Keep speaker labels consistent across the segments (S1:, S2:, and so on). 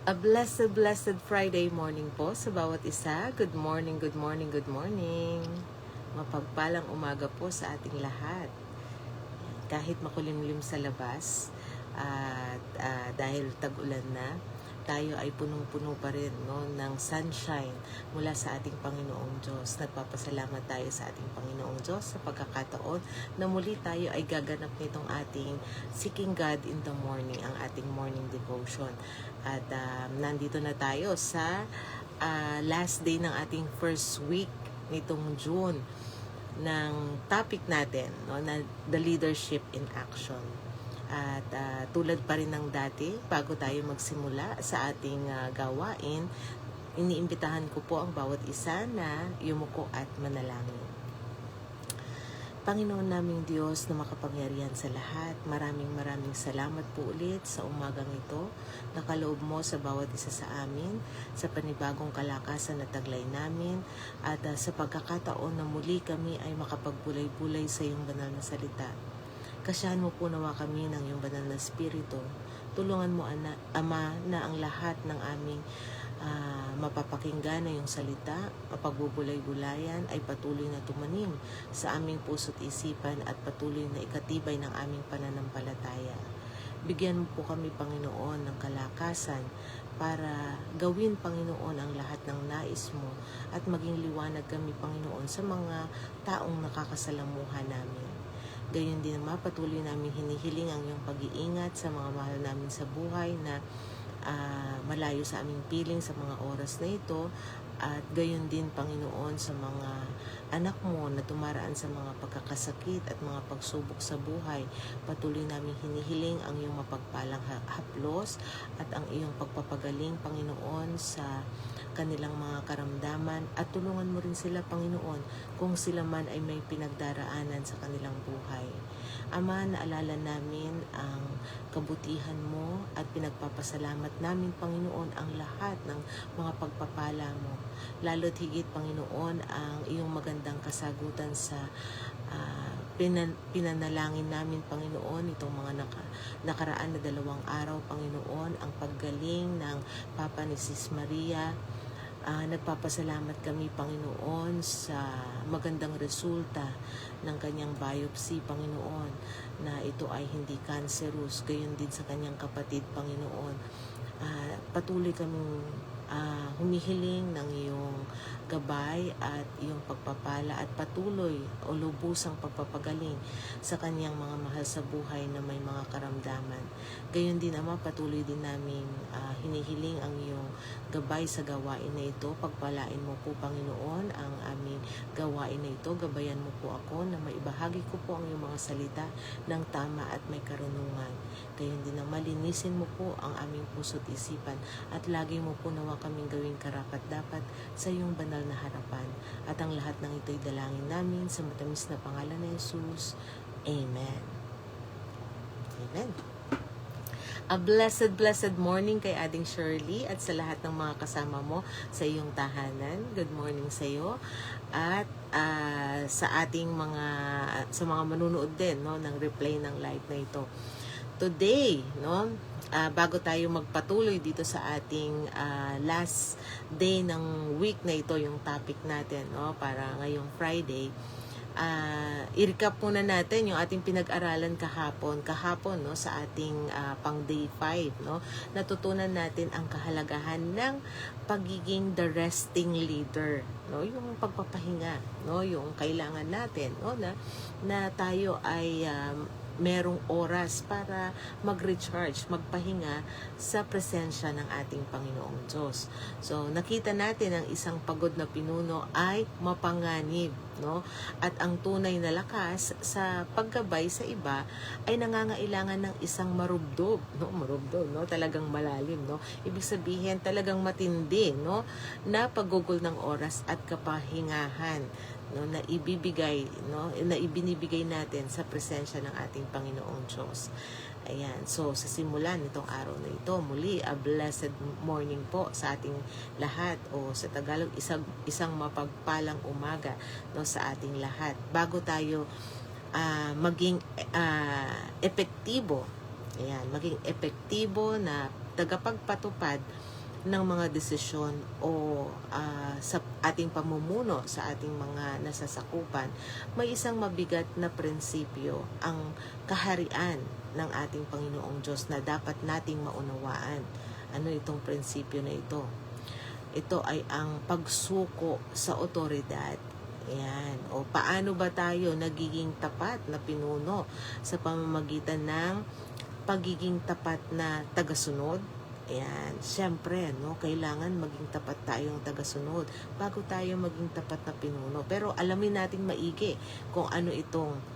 S1: A blessed Friday morning po sa bawat isa. Good morning, good morning, good morning. Mapagpalang umaga po sa ating lahat. Kahit makulimlim sa labas at dahil tag-ulan na, tayo ay punong-puno pa rin ng sunshine mula sa ating Panginoong Diyos. Nagpapasalamat tayo sa ating Panginoong Diyos sa pagkakataon na muli tayo ay gaganap nitong ating Seeking God in the Morning, ang ating morning devotion. At nandito na tayo sa last day ng ating first week nitong June ng topic natin, na the leadership in action. At tulad pa rin ng dati, bago tayo magsimula sa ating gawain, iniimbitahan ko po ang bawat isa na yumuko at manalangin. Panginoon naming Diyos na makapangyarihan sa lahat, maraming salamat po ulit sa umagang ito. Nakaloob mo sa bawat isa sa amin, sa panibagong kalakasan na taglay namin, at sa pagkakataon na muli kami ay makapagbulay-bulay sa iyong banal na salita. Kasiyahan mo po nawa kami ng iyong banal na spirito. Tulungan mo, Ama, na ang lahat ng aming mapapakinggan na iyong salita, mapagbubulay-bulayan ay patuloy na tumanim sa aming puso't isipan at patuloy na ikatibay ng aming pananampalataya. Bigyan mo po kami, Panginoon, ng kalakasan para gawin, Panginoon, ang lahat ng nais mo at maging liwanag kami, Panginoon, sa mga taong nakakasalamuhan namin. Gayon din naman, patuloy namin hinihiling ang iyong pag-iingat sa mga mahal namin sa buhay na malayo sa aming piling sa mga oras na ito. At gayon din, Panginoon, sa mga anak mo na tumaraan sa mga pagkakasakit at mga pagsubok sa buhay. Patuloy namin hinihiling ang iyong mapagpalang haplos at ang iyong pagpapagaling, Panginoon, sa kanilang mga karamdaman, at tulungan mo rin sila, Panginoon, kung sila man ay may pinagdaraanan sa kanilang buhay. Ama, naalala namin ang kabutihan mo at pinagpapasalamat namin, Panginoon, ang lahat ng mga pagpapala mo. Lalo't higit, Panginoon, ang iyong magandang kasagutan sa pinanalangin namin, Panginoon, itong mga nakaraan na 2 araw, Panginoon, ang paggaling ng Papa ni Sis Maria. Nagpapasalamat kami, Panginoon, sa magandang resulta ng kanyang biopsy, Panginoon, na ito ay hindi cancerous. Gayon din sa kanyang kapatid, Panginoon. Patuloy kaming humihiling ng iyong gabay at iyong pagpapala at patuloy o lubusang pagpapagaling sa kanyang mga mahal sa buhay na may mga karamdaman. Gayon din, Ama, patuloy din namin hinihiling ang iyong gabay sa gawain na ito. Pagpalain mo po, Panginoon, ang aming gawain na ito. Gabayan mo po ako na maibahagi ko po ang iyong mga salita ng tama at may karunungan. Gayon din, Ama, linisin mo po ang aming puso't isipan at lagi mo po nawa kaming gawing karapat-dapat sa iyong banal na harapan. At ang lahat ng ito'y dalangin namin sa matamis na pangalan ni Jesus. Amen. Amen. A blessed morning kay Ading Shirley at sa lahat ng mga kasama mo sa iyong tahanan. Good morning sa iyo. At sa ating sa mga manunood din ng replay ng live na ito. Today, bago tayo magpatuloy dito sa ating last day ng week na ito, yung topic natin, para ngayong Friday, i-recap muna natin yung ating pinag-aralan kahapon sa ating pang day 5, natutunan natin ang kahalagahan ng pagiging the resting leader, yung pagpapahinga, yung kailangan natin, na tayo ay merong oras para mag-recharge, magpahinga sa presensya ng ating Panginoong Diyos. So, nakita natin ang isang pagod na pinuno ay mapanganib, at ang tunay na lakas sa paggabay sa iba ay nangangailangan ng isang marubdob, talagang malalim, Ibig sabihin, talagang matindi, na paggugol ng oras at kapahingahan, na ibibigay, na ibinibigay natin sa presensya ng ating Panginoong Diyos. Ayan, so sa simulan nitong araw na ito, muli, a blessed morning po sa ating lahat, o sa Tagalog, isang mapagpalang umaga, sa ating lahat. Bago tayo maging epektibo, maging epektibo na tagapagpatupad ng mga desisyon o sa ating pamumuno sa ating mga nasasakupan, may isang mabigat na prinsipyo, ang kaharian ng ating Panginoong Diyos na dapat nating maunawaan. Ano itong prinsipyo na ito? Ito ay ang pagsuko sa otoridad. Ayan. O paano ba tayo nagiging tapat na pinuno sa pamamagitan ng pagiging tapat na tagasunod? Ayan. Siyempre, no, kailangan maging tapat tayong tagasunod bago tayo maging tapat na pinuno. Pero alamin natin maigi kung ano itong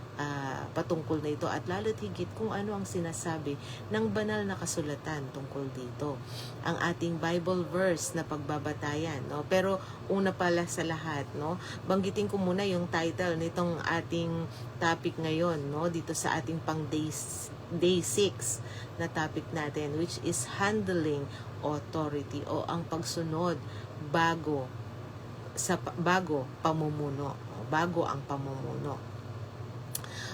S1: patungkol na ito at lalo't higit kung ano ang sinasabi ng banal na kasulatan tungkol dito. Ang ating Bible verse na pagbabatayan, no? Pero una pala sa lahat, no, banggitin ko muna yung title nitong ating topic ngayon, no, dito sa ating pang day 6 na topic natin, which is handling authority o ang pagsunod bago pamumuno, bago ang pamumuno.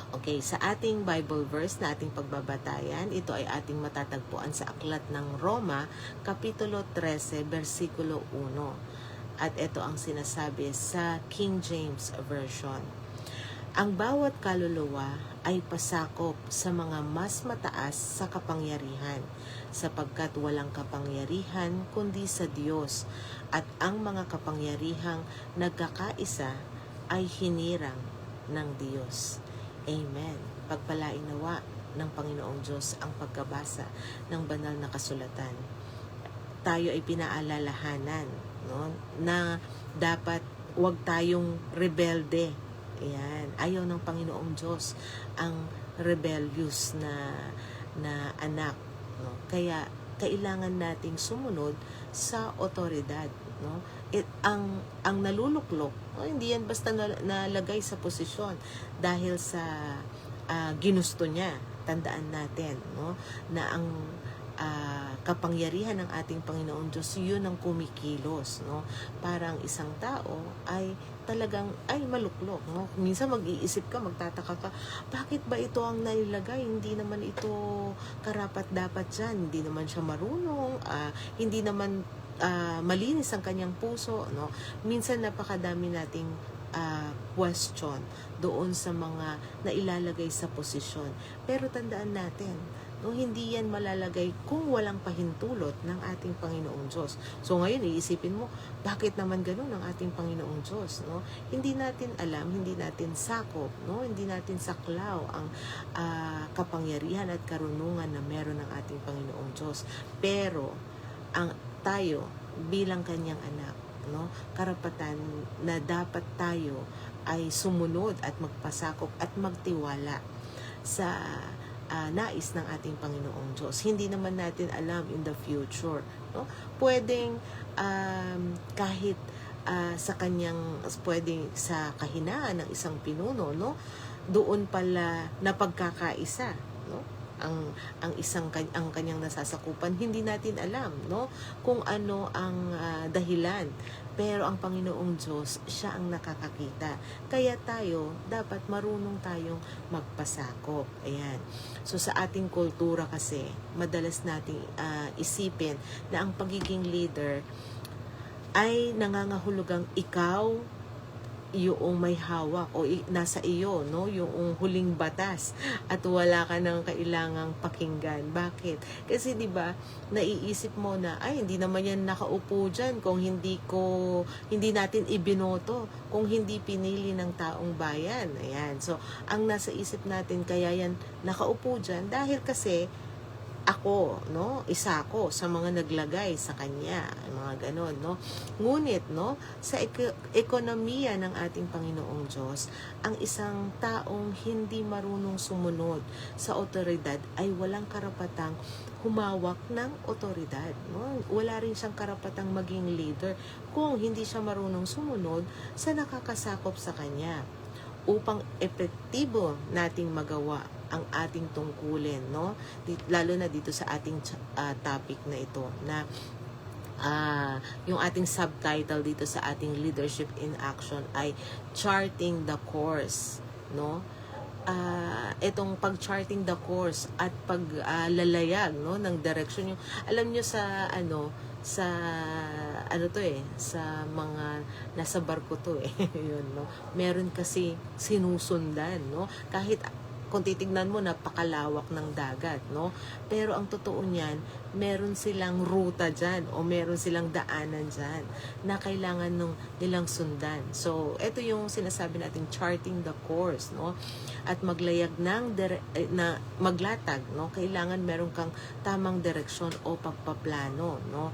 S1: Okay, sa ating Bible verse na ating pagbabatayan, ito ay ating matatagpuan sa aklat ng Roma, Kapitulo 13, versikulo 1. At ito ang sinasabi sa King James Version. Ang bawat kaluluwa ay pasakop sa mga mas mataas sa kapangyarihan, sapagkat walang kapangyarihan kundi sa Diyos, at ang mga kapangyarihang nagkakaisa ay hinirang ng Diyos. Amen. Pagpalain nawa ng Panginoong Diyos ang pagkabasa ng banal na kasulatan. Tayo ay pinaalalahanan, no, na dapat huwag tayong rebelde. Ayan. Ayaw ng Panginoong Diyos ang rebellious na anak. No? Kaya kailangan nating sumunod sa otoridad. No? Ang naluluklok, hindi yan basta nalagay sa posisyon dahil sa ginusto niya. Tandaan natin, no, na ang kapangyarihan ng ating Panginoong Diyos, yun ang kumikilos, no? Parang isang tao ay talagang maluklok, no? Minsan mag-iisip ka, magtataka ka, bakit ba ito ang nailagay? Hindi naman ito karapat-dapat dyan, hindi naman siya marunong, hindi naman malinis ang kanyang puso, no? Minsan napakadami nating question doon sa mga nailalagay sa posisyon. Pero tandaan natin, no, hindi yan malalagay kung walang pahintulot ng ating Panginoong Diyos. So ngayon, iisipin mo, bakit naman ganun ang ating Panginoong Diyos? No? Hindi natin alam, hindi natin sakop, no? Hindi natin saklaw ang kapangyarihan at karunungan na meron ng ating Panginoong Diyos. Pero tayo bilang kanyang anak, no, karapatan na dapat tayo ay sumunod at magpasakop at magtiwala sa nais ng ating Panginoong Diyos. Hindi naman natin alam in the future, no? Pwedeng kahit pwedeng sa kahinaan ng isang pinuno, no, doon pala napagkakaisa, no, ang kanyang nasasakupan. Hindi natin alam, no, kung ano ang dahilan, pero ang Panginoong Diyos, siya ang nakakakita. Kaya tayo dapat marunong tayong magpasakop. Ayan. So sa ating kultura kasi, madalas nating isipin na ang pagiging leader ay nangangahulugang ikaw yung may hawak o nasa iyo, no, yung huling batas at wala ka nang kailangang pakinggan. Bakit? Kasi 'di ba, naiisip mo na hindi naman yan nakaupo diyan kung hindi natin ibinoto, kung hindi pinili ng taong bayan. Ayan. So, ang nasa isip natin kaya yan nakaupo diyan dahil kasi ako, no, isa ako sa mga naglagay sa kanya, mga ganon, no. Ngunit, no, sa ekonomiya ng ating Panginoong Diyos, ang isang taong hindi marunong sumunod sa otoridad ay walang karapatang humawak ng otoridad, no. Wala rin siyang karapatang maging leader kung hindi siya marunong sumunod sa nakakasakop sa kanya upang epektibo nating magawa ang ating tungkulin, no? Lalo na dito sa ating topic na ito, na yung ating subtitle dito sa ating Leadership in Action ay Charting the Course, no? itong pag-charting the course at paglalayag no ng direction yung alam nyo sa sa to sa mga nasa barko to yun no meron kasi sinusundan no kahit kung titignan mo napakalawak ng dagat no pero ang totoo niyan meron silang ruta dyan o meron silang daanan dyan na kailangan nilang sundan. So ito yung sinasabi nating charting the course no at maglayag na maglatag no kailangan meron kang tamang direksyon o pagpaplano no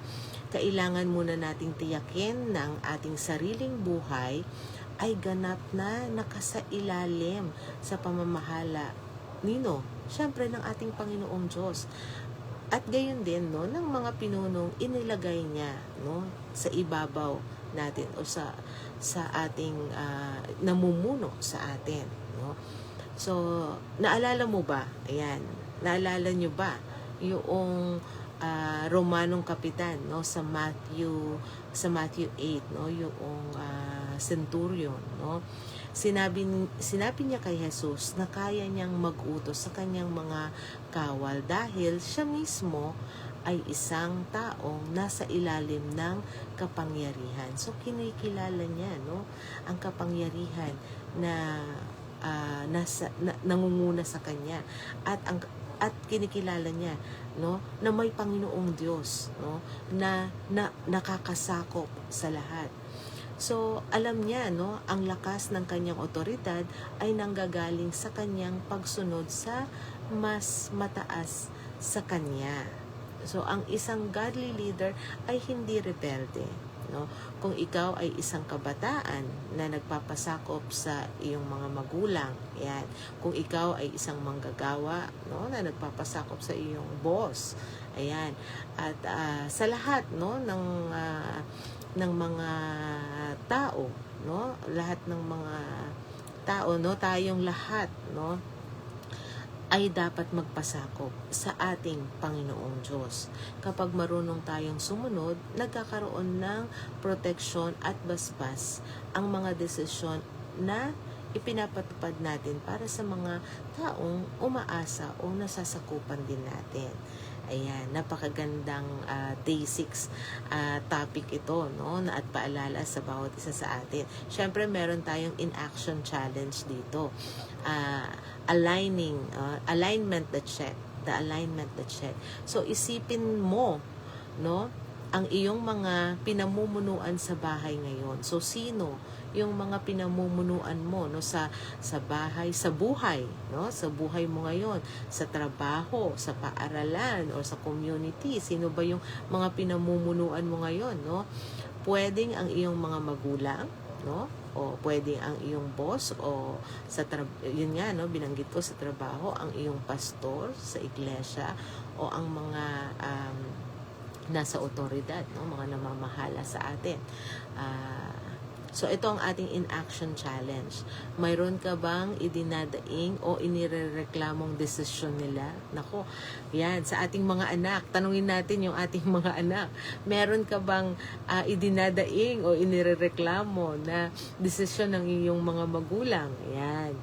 S1: kailangan muna nating tiyakin ng ating sariling buhay ay ganap na nakasailalim sa pamamahala syempre ng ating Panginoong Diyos. At gayon din no ng mga pinunong inilagay niya no sa ibabaw natin o sa ating namumuno sa atin no. So naalala mo ba? Ayan, naalala niyo ba yung Romanong kapitan no sa Matthew 8 no yung centurion no sinabi niya kay Jesus na kaya niyang mag-utos sa kanyang mga kawal dahil siya mismo ay isang taong nasa ilalim ng kapangyarihan. So kinikilala niya no ang kapangyarihan na nangunguna sa kanya at kinikilala niya no na may Panginoong Diyos no na nakakasakop sa lahat. So alam niya no ang lakas ng kanyang otoridad ay nanggagaling sa kanyang pagsunod sa mas mataas sa kanya. So ang isang godly leader ay hindi rebelde no kung ikaw ay isang kabataan na nagpapasakop sa iyong mga magulang yan kung ikaw ay isang manggagawa no na nagpapasakop sa iyong boss ayan at sa lahat no ng mga tao no lahat ng mga tao no tayong lahat no ay dapat magpasakop sa ating Panginoong Diyos. Kapag marunong tayong sumunod, nagkakaroon ng proteksyon at basbas ang mga desisyon na ipinapatupad natin para sa mga taong umaasa o nasasakupan din natin. Ayan, napakagandang day 6 topic ito, no? At paalala sa bawat isa sa atin. Siyempre, meron tayong in-action challenge dito. Alignment the check. The alignment the check. So, isipin mo, no? Ang iyong mga pinamumunuan sa bahay ngayon. So, sino yung mga pinamumunuan mo no sa bahay, sa buhay, no? Sa buhay mo ngayon, sa trabaho, sa paaralan o sa community, sino ba yung mga pinamumunuan mo ngayon, no? Pwedeng ang iyong mga magulang, no? O pwedeng ang iyong boss o yun nga no, binanggit ko sa trabaho, ang iyong pastor sa iglesia o ang mga nasa otoridad, no? Mga namamahala sa atin. So, ito ang ating in-action challenge. Mayroon ka bang idinadaing o inirereklamong desisyon nila? Nako, yan, sa ating mga anak. Tanungin natin yung ating mga anak. Meron ka bang idinadaing o inirereklamo na desisyon ng iyong mga magulang? Yan.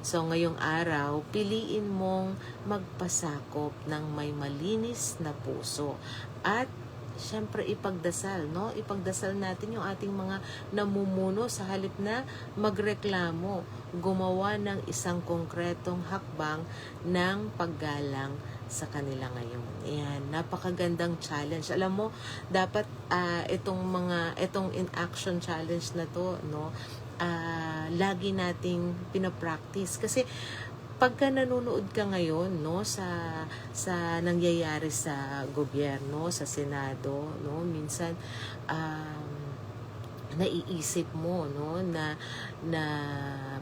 S1: So, ngayong araw, piliin mong magpasakop ng may malinis na puso. At siyempre ipagdasal, no? Ipagdasal natin yung ating mga namumuno sa halip na magreklamo, gumawa ng isang konkretong hakbang ng paggalang sa kanila ngayon. Ayan, napakagandang challenge. Alam mo, dapat itong in-action challenge na to, no? Lagi nating pinapractice kasi pagka nanonood ka ngayon no sa nangyayari sa gobyerno, sa Senado, no, minsan naiisip mo no na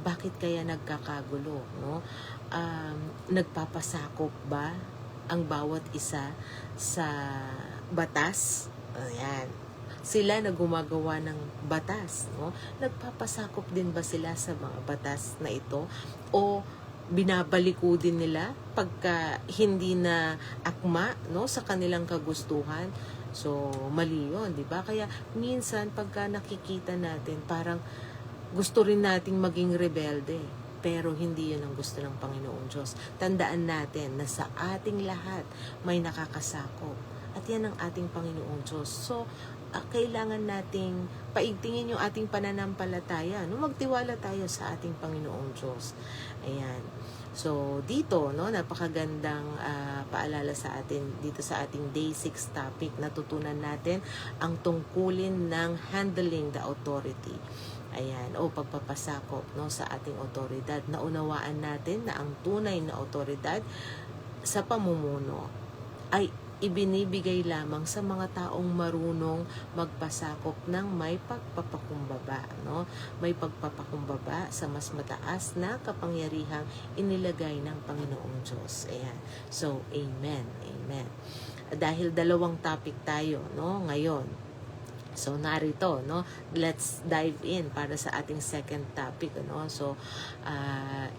S1: bakit kaya nagkakagulo, no? Nagpapasakop ba ang bawat isa sa batas? Ayan. Sila na gumagawa ng batas, no? Nagpapasakop din ba sila sa mga batas na ito o binabaliko din nila pagka hindi na akma no sa kanilang kagustuhan? So mali yun, di ba? Kaya minsan pagka nakikita natin parang gusto rin nating maging rebelde pero hindi yun ang gusto ng Panginoong Diyos. Tandaan natin na sa ating lahat may nakakasakop. At yan ang ating Panginoong Diyos. So, kailangan nating paigtingin yung ating pananampalataya. No? Magtiwala tayo sa ating Panginoong Diyos. Ayan. So, dito, no, napakagandang paalala sa atin dito sa ating Day 6 topic. Natutunan natin ang tungkulin ng handling the authority. Ayan, o pagpapasakop, no, sa ating otoridad. Naunawaan natin na ang tunay na otoridad sa pamumuno ay ibinibigay lamang sa mga taong marunong magpasakop ng may pagpapakumbaba, no? May pagpapakumbaba sa mas mataas na kapangyarihang inilagay ng Panginoong Diyos. Ayan. So, amen. Amen. Dahil dalawang topic tayo, no, ngayon. So, narito, no? Let's dive in para sa ating second topic, no? So,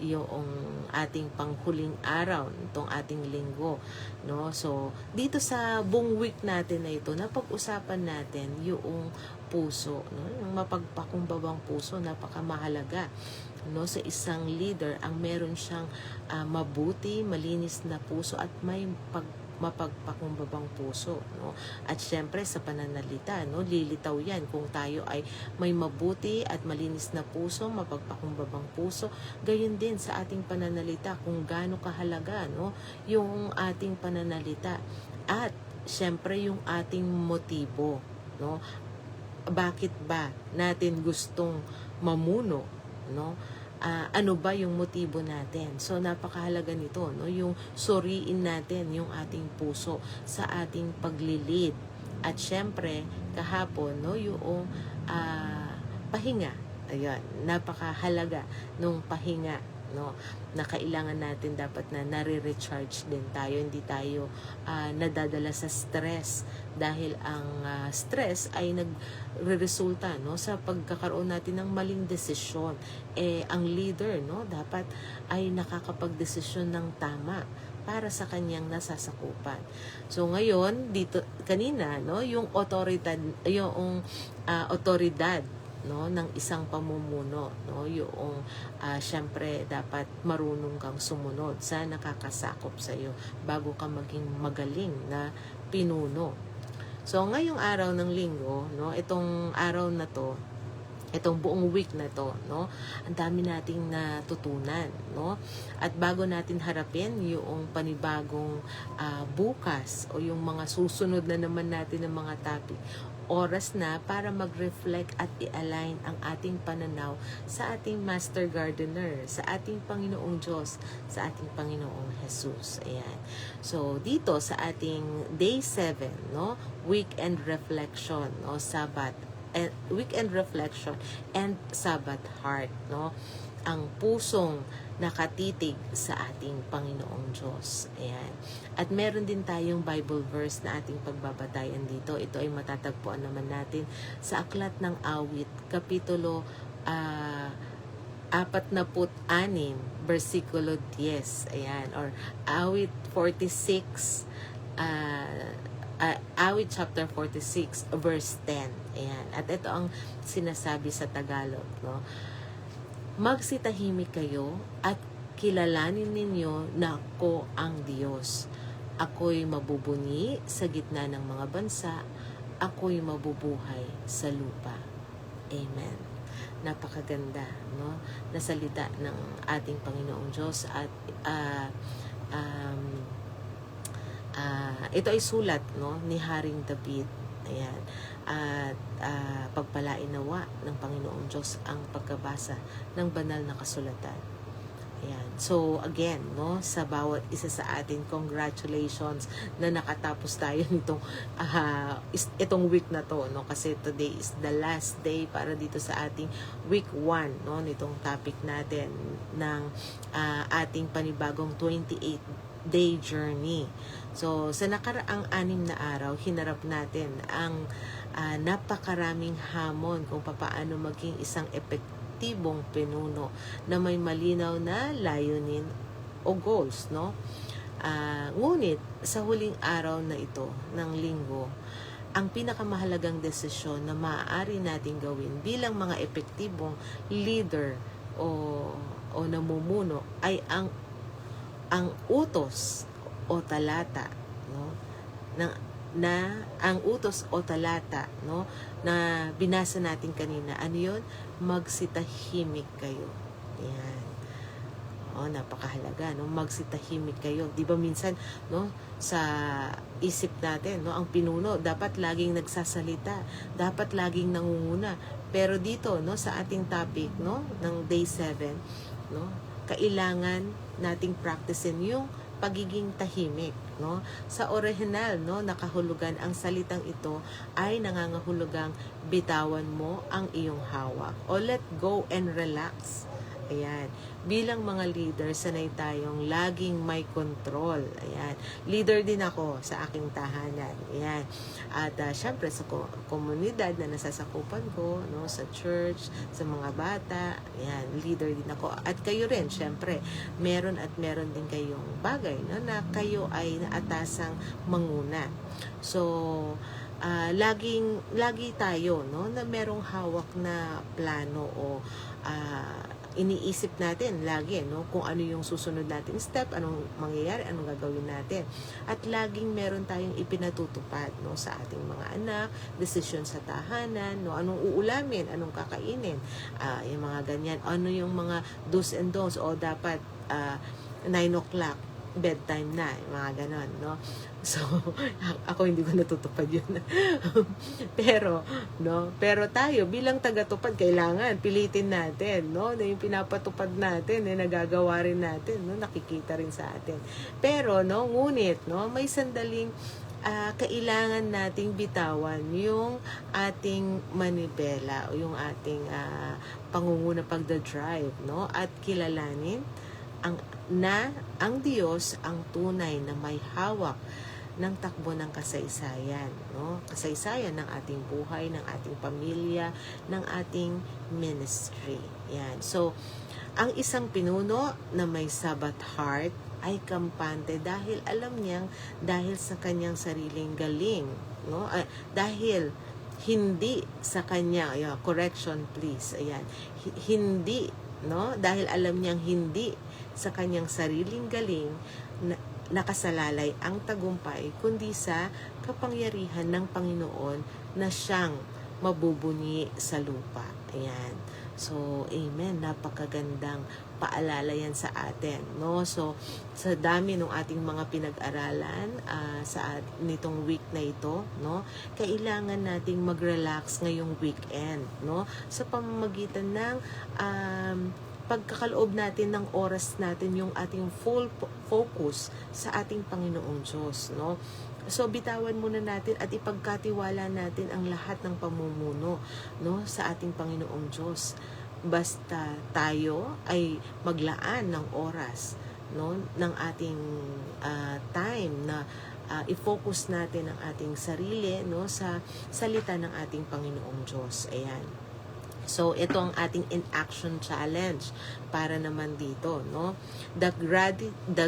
S1: yung ating panghuling araw, itong ating linggo, no? So, dito sa buong week natin na ito, napag-usapan natin yung puso, no? Yung mapagpakumbabang puso, napakamahalaga, no? Sa isang leader, ang meron siyang mabuti, malinis na puso at may mapagpakumbabang puso, no? At syempre sa pananalita, no, lilitaw yan kung tayo ay may mabuti at malinis na puso, mapagpakumbabang puso. Gayon din sa ating pananalita kung gaano kahalaga, no, yung ating pananalita at syempre yung ating motibo, no? Bakit ba natin gustong mamuno, no? Ano ba yung motibo natin? So, napakahalaga nito, no? Yung suriin natin yung ating puso sa ating paglilid. At syempre, kahapon, no, yung pahinga. Ayun, napakahalaga nung pahinga, no, na kailangan natin dapat na nare-recharge din tayo, hindi tayo nadadala sa stress dahil ang stress ay nagreresulta, no, sa pagkakaroon natin ng maling desisyon. Ang leader, no, dapat ay nakakapagdesisyon ng tama para sa kanyang nasasakupan. So ngayon dito kanina, no, yung otoridad, no, ng isang pamumuno, no, yung syempre dapat marunong kang sumunod sa nakakasakop sa iyo bago ka maging magaling na pinuno. So ngayong araw ng linggo, no, itong araw na to, itong buong week na to, no, ang dami nating natutunan, no? At bago natin harapin yung panibagong bukas o yung mga susunod na naman natin ng mga topic, oras na para mag-reflect at i-align ang ating pananaw sa ating Master Gardener, sa ating Panginoong Diyos, sa ating Panginoong Jesus. Ayan. So, dito sa ating Day 7, no, weekend reflection, no, Sabbath, weekend reflection and Sabbath heart, no, ang pusong nakatitig sa ating Panginoong Diyos. Ayan. At meron din tayong Bible verse na ating pagbabatayan dito. Ito ay matatagpuan naman natin sa Aklat ng Awit, Kapitulo 46, versikulo 10. Ayan. Or Awit 46, Awit chapter 46, verse 10. Ayan. At ito ang sinasabi sa Tagalog, no? Magsitahimik kayo at kilalanin ninyo na ako ang Diyos. Ako'y mabubunyi sa gitna ng mga bansa. Ako'y mabubuhay sa lupa. Amen. Napakaganda, no, na salita ng ating Panginoong Diyos. At ito ay sulat, no, ni Haring David. Ayan. At pagpalain nawa ng Panginoong Diyos ang pagkabasa ng banal na kasulatan. Ayan. So, again, no, sa bawat isa sa atin, congratulations na nakatapos tayo nitong itong week na to, no, kasi today is the last day para dito sa ating week 1, no, nitong topic natin ng ating panibagong 28-day journey. So, sa nakaraang 6 na araw, hinarap natin ang napakaraming hamon kung paano maging isang epektibong pinuno na may malinaw na layunin o goals, no? Ngunit, sa huling araw na ito ng linggo, ang pinakamahalagang desisyon na maaari nating gawin bilang mga epektibong leader o namumuno ay ang utos o talata, no, ang utos o talata, no, na binasa natin kanina. Ano 'yon? Magsitahimik kayo. Yan. Napakahalaga, no? Magsitahimik kayo. 'Di ba minsan, no, sa isip natin, no, ang pinuno dapat laging nagsasalita, dapat laging nangunguna. Pero dito, no, sa ating topic, no, ng day 7, no, kailangan nating practicein yung pagiging tahimik, no? Sa original, no, nakahulugan ang salitang ito ay nangangahulugang bitawan mo ang iyong hawak o let go and relax. Ayan. Bilang mga leader, sanay tayong laging may control. Ayan. Leader din ako sa aking tahanan. Ayan. At syempre sa komunidad na nasasakupan ko, no, sa church, sa mga bata, ayan, leader din ako. At kayo rin, syempre, meron din kayong bagay, no, na kayo ay naatasang manguna. So, lagi tayo, no, na merong hawak na plano o iniisip natin lagi, no, kung ano yung susunod nating step, anong mangyayari, anong gagawin natin. At laging meron tayong ipinatutupad, no, sa ating mga anak, desisyon sa tahanan, no, anong uulamin, anong kakainin, yung mga ganyan, ano yung mga do's and don'ts, o dapat 9 o'clock bedtime na, mga ganon, no. So, ako hindi ko natutupad yun. pero tayo bilang tagatupad, kailangan pilitin natin, no, na yung pinapatupad natin, nagagawa rin natin, no, nakikita rin sa atin. Pero, no, ngunit, no, may sandaling kailangan nating bitawan yung ating manibela o yung ating pangunguna pagdadrive, no, at kilalanin ang Diyos ang tunay na may hawak ng takbo ng kasaysayan, no? Kasaysayan ng ating buhay, ng ating pamilya, ng ating ministry. Yan. So, ang isang pinuno na may Sabbath heart ay kampante dahil alam niyang dahil sa kanyang sariling galing, no? Dahil hindi sa kanya, correction please. Ayan. Hindi, no? Dahil alam niyang hindi sa kanyang sariling galing nakasalalay ang tagumpay, kundi sa kapangyarihan ng Panginoon na siyang mabubunyi sa lupa. Ayan. So, amen. Napakagandang paalala yan sa atin, no? So, sa dami ng ating mga pinag-aralan sa nitong week na ito, no, kailangan nating mag-relax ngayong weekend, no, sa pamamagitan ng pagkakaloob natin ng oras natin, yung ating full focus sa ating Panginoong Diyos, no? So, bitawan muna natin at ipagkatiwala natin ang lahat ng pamumuno, no, sa ating Panginoong Diyos. Basta tayo ay maglaan ng oras, no, ng ating time na i-focus natin ang ating sarili, no, sa salita ng ating Panginoong Diyos. Ayan. So, ito ang ating in-action challenge para naman dito, no? The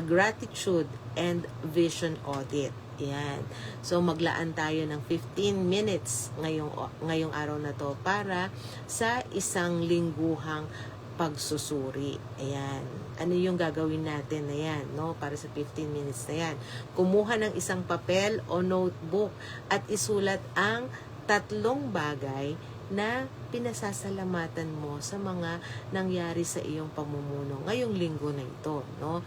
S1: gratitude and vision audit. Yan. So, maglaan tayo ng 15 minutes ngayong araw na to para sa isang lingguhang pagsusuri. Ayan. Ano yung gagawin natin na yan, no? Para sa 15 minutes na yan. Kumuha ng isang papel o notebook at isulat ang 3 bagay na pinasasalamatan mo sa mga nangyari sa iyong pamumuno ngayong linggo na ito, no?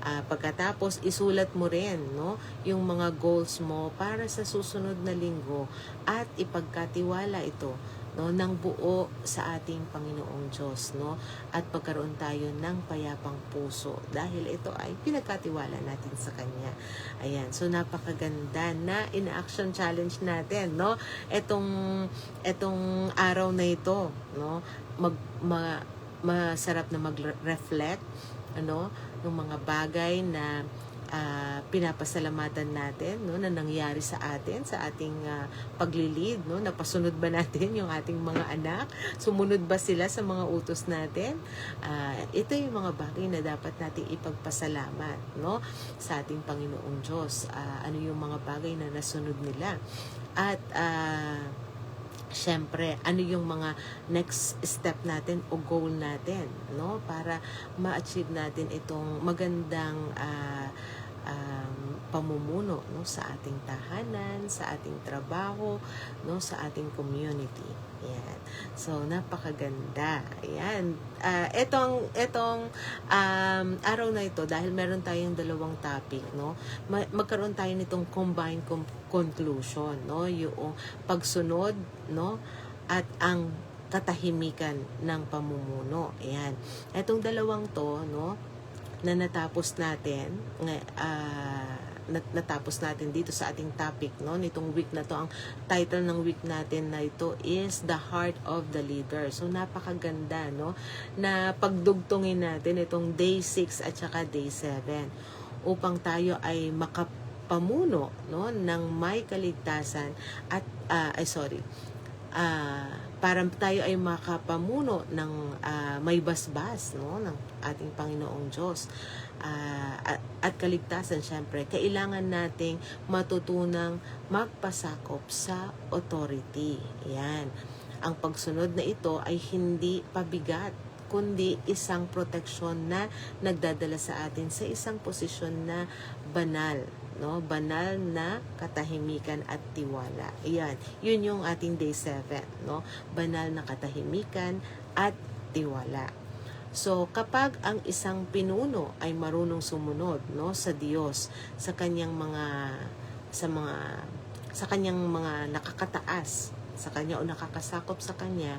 S1: Pagkatapos isulat mo rin, no, yung mga goals mo para sa susunod na linggo at ipagkatiwala ito, no, ng buo sa ating Panginoong Diyos, no, at pagkaroon tayo ng payapang puso dahil ito ay pinagkatiwala natin sa Kanya. Ayan, so napakaganda na in-action challenge natin, no, etong araw na ito, no, masarap na mag-reflect, ano, ng mga bagay na pinapasalamatan natin, no, na nangyari sa atin, sa ating paglilid, no, napasunod ba natin yung ating mga anak, sumunod ba sila sa mga utos natin. Ito yung mga bagay na dapat nating ipagpasalamat, no, sa ating Panginoong Diyos. Ano yung mga bagay na nasunod nila. At syempre, ano yung mga next step natin o goal natin, no? Para ma-achieve natin itong magandang pamumuno, no? Sa ating tahanan, sa ating trabaho, no? Sa ating community. Ayan. So, napakaganda. Ayan. Etong araw na ito, dahil meron tayong dalawang topic, no? Magkaroon tayo nitong combined conclusion, no? Yung pagsunod, no? At ang katahimikan ng pamumuno. Ayan. Etong dalawang to, no? Na natapos natin, natapos natin dito sa ating topic, no? Nitong week na to, ang title ng week natin na ito is The Heart of the Leader. So, napakaganda, no? Na pagdugtungin natin itong day 6 at saka day 7 upang tayo ay makapamuno, no? Ng may kaligtasan at, para tayo ay makapamuno ng may basbas, no, ng ating Panginoong Diyos at kaligtasan. Syempre, kailangan nating matutunang magpasakop sa authority. Yan. Ang pagsunod na ito ay hindi pabigat, kundi isang proteksyon na nagdadala sa atin sa isang posisyon na banal, no? Banal na katahimikan at tiwala. Ayan, yun yung ating day 7, no? Banal na katahimikan at tiwala. So, kapag ang isang pinuno ay marunong sumunod, no, sa Diyos, sa kanyang mga nakakataas sa kanya o nakakasakop sa kanya,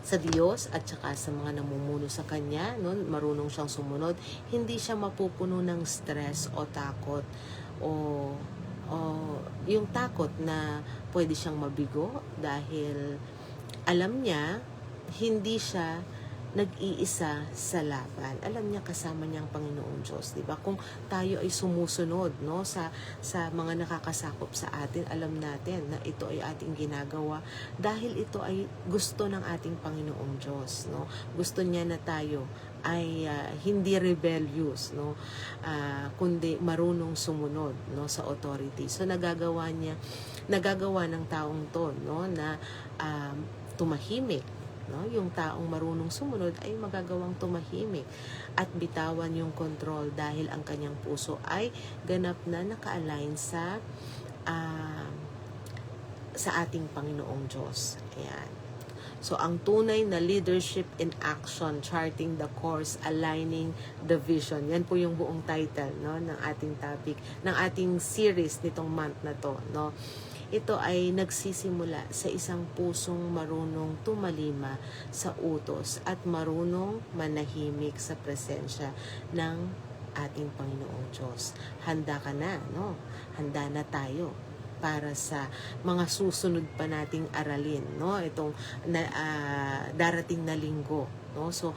S1: sa Diyos at saka sa mga namumuno sa kanya, no, marunong siyang sumunod, hindi siya mapupuno ng stress o takot o yung takot na pwede siyang mabigo dahil alam niya hindi siya nag-iisa sa laban. Alam niya kasama niya ang Panginoong Diyos, 'di ba? Kung tayo ay sumusunod, no, sa mga nakakasakop sa atin, alam natin na ito ay ating ginagawa dahil ito ay gusto ng ating Panginoong Diyos, no? Gusto niya na tayo ay hindi rebellious, no? Kundi marunong sumunod, no, sa authority. So nagagawa ng taong 'to, no, na tumahimik, no? Yung taong marunong sumunod ay magagawang tumahimik at bitawan yung control dahil ang kanyang puso ay ganap na naka-align sa ating Panginoong Diyos. Ayan. So, ang tunay na leadership in action, charting the course, aligning the vision. Yan po yung buong title, no, ng ating topic, ng ating series nitong month na to, no. Ito ay nagsisimula sa isang pusong marunong tumalima sa utos at marunong manahimik sa presensya ng ating Panginoong Diyos. Handa ka na, no? Handa na tayo para sa mga susunod pa nating aralin, no? Itong darating na linggo, no? So,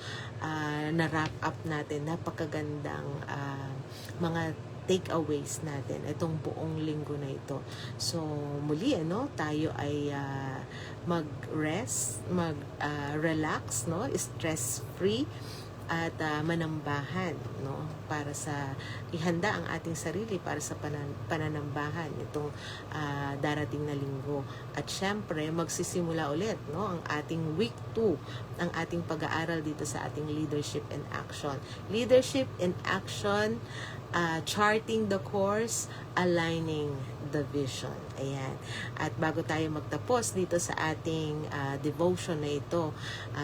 S1: na-wrap up natin, napakagandang mga takeaways natin itong buong linggo na ito. So, muli, tayo ay mag-rest, mag-relax, no? Stress-free at manambahan, no? Para sa ihanda ang ating sarili para sa pananambahan itong darating na linggo. At syempre, magsisimula ulit, no, ang ating week 2, ang ating pag-aaral dito sa ating leadership in action. Leadership in action, charting the course, aligning the vision. Ayan. At bago tayo magtapos dito sa ating devotion na ito,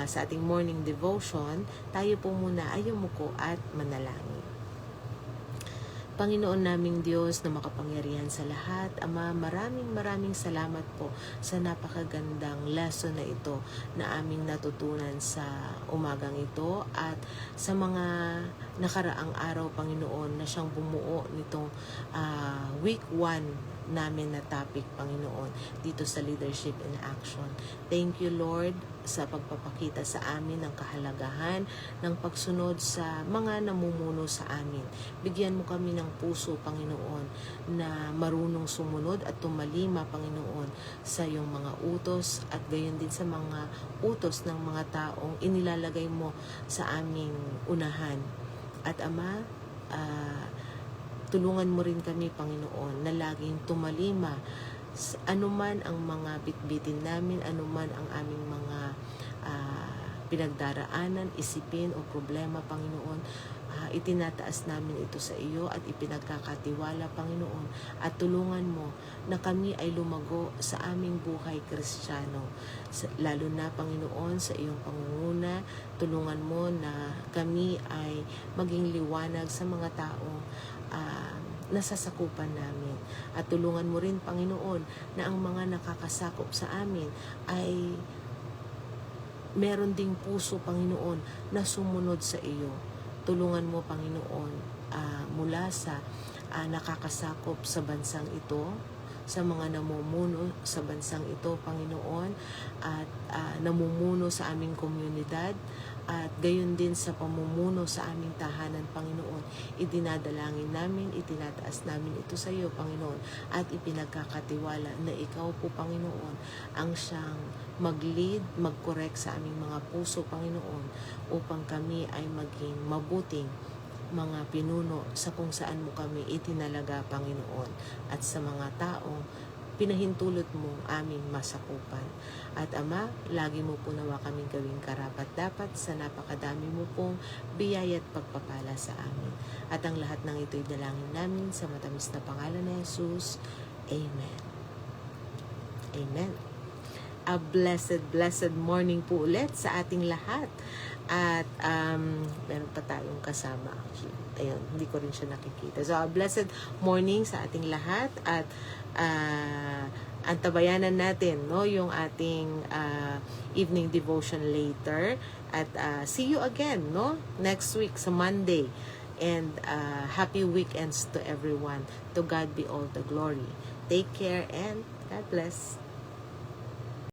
S1: sa ating morning devotion, tayo po muna ay yumuko at manalangin. Panginoon naming Diyos na makapangyarihan sa lahat, Ama, maraming salamat po sa napakagandang lesson na ito na aming natutunan sa umagang ito at sa mga nakaraang araw, Panginoon, na siyang bumuo nitong week 1 namin na topic, Panginoon, dito sa Leadership in Action. Thank you, Lord, sa pagpapakita sa amin ng kahalagahan ng pagsunod sa mga namumuno sa amin. Bigyan mo kami ng puso, Panginoon, na marunong sumunod at tumalima, Panginoon, sa iyong mga utos at gayon din sa mga utos ng mga taong inilalagay mo sa aming unahan. At Ama, tulungan mo rin kami, Panginoon, na laging tumalima anuman ang mga bitbitin namin, anuman ang aming mga pinagdaraanan, isipin o problema, Panginoon, itinataas namin ito sa iyo at ipinagkakatiwala, Panginoon, at tulungan mo na kami ay lumago sa aming buhay Kristiyano. Lalo na, Panginoon, sa iyong pangunguna, tulungan mo na kami ay maging liwanag sa mga tao nasasakupan namin. At tulungan mo rin, Panginoon, na ang mga nakakasakop sa amin ay meron ding puso, Panginoon, na sumunod sa iyo. Tulungan mo, Panginoon, mula sa nakakasakop sa bansang ito, sa mga namumuno sa bansang ito, Panginoon, at namumuno sa aming komunidad, at gayon din sa pamumuno sa aming tahanan, Panginoon. Idinadalangin namin, itinataas namin ito sa iyo, Panginoon, at ipinagkakatiwala na ikaw po, Panginoon, ang siyang mag-lead, mag-correct sa aming mga puso, Panginoon, upang kami ay maging mabuting mga pinuno sa kung saan mo kami itinalaga, Panginoon, at sa mga taong pinahintulot mo aming masakupan. At Ama, lagi mo po nawa kaming gawing karapat-dapat sa napakadami mo pong biyaya at pagpapala sa amin. At ang lahat ng ito'y dalangin namin sa matamis na pangalan ni Jesus. Amen. Amen. A blessed morning po ulit sa ating lahat. At meron pa tayong kasama. Ayun, hindi ko rin siya nakikita. So, a blessed morning sa ating lahat. At antabayanan natin, no, yung ating evening devotion later. At see you again, no, next week sa Monday. And happy weekends to everyone. To God be all the glory. Take care and God bless.